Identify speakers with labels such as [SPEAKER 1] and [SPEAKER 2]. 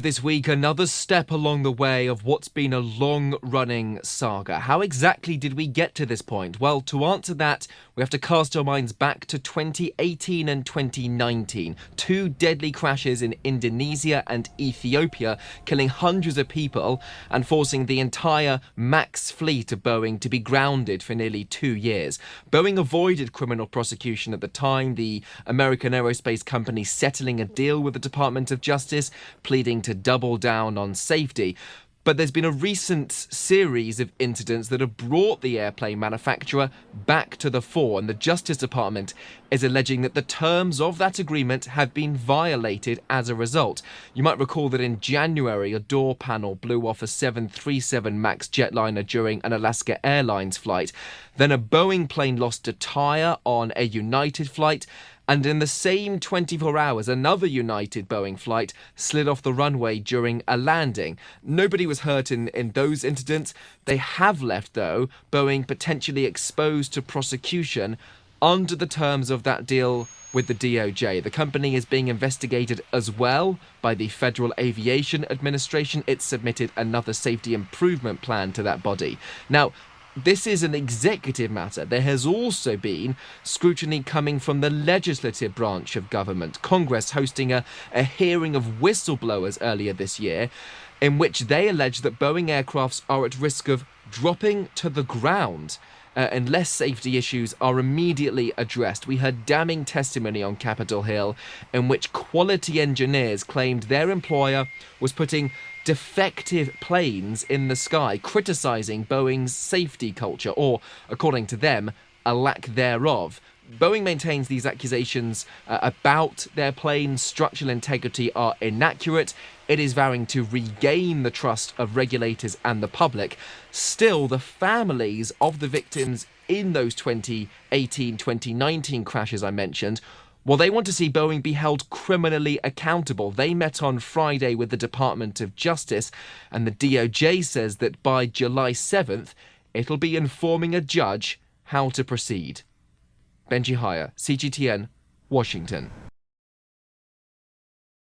[SPEAKER 1] This week, another step along the way of what's been a long-running saga. How exactly did we get to this point? Well, to answer that, we have to cast our minds back to 2018 and 2019. Two deadly crashes in Indonesia and Ethiopia, killing hundreds of people and forcing the entire MAX fleet of Boeing to be grounded for nearly 2 years. Boeing avoided criminal prosecution at the time, the American aerospace company settling a deal with the Department of Justice, pleading to double down on safety. But there's been a recent series of incidents that have brought the airplane manufacturer back to the fore, and the Justice Department is alleging that the terms of that agreement have been violated as a result. You might recall that in January, a door panel blew off a 737 MAX jetliner during an Alaska Airlines flight. Then a Boeing plane lost a tire on a United flight. And in the same 24 hours, another United Boeing flight slid off the runway during a landing. Nobody was hurt in those incidents. They have left, though, Boeing potentially exposed to prosecution under the terms of that deal with the DOJ. The company is being investigated as well by the Federal Aviation Administration. It submitted another safety improvement plan to that body. Now, this is an executive matter. There has also been scrutiny coming from the legislative branch of government, Congress hosting a hearing of whistleblowers earlier this year, in which they allege that Boeing aircrafts are at risk of dropping to the ground unless safety issues are immediately addressed. We heard damning testimony on Capitol Hill in which quality engineers claimed their employer was putting defective planes in the sky, criticising Boeing's safety culture, or, according to them, a lack thereof. Boeing maintains these accusations about their plane's structural integrity are inaccurate. It is vowing to regain the trust of regulators and the public. Still, the families of the victims in those 2018-2019 crashes I mentioned, well, they want to see Boeing be held criminally accountable. They met on Friday with the Department of Justice, and the DOJ says that by July 7th, it'll be informing a judge how to proceed. Benji Hyer, CGTN, Washington.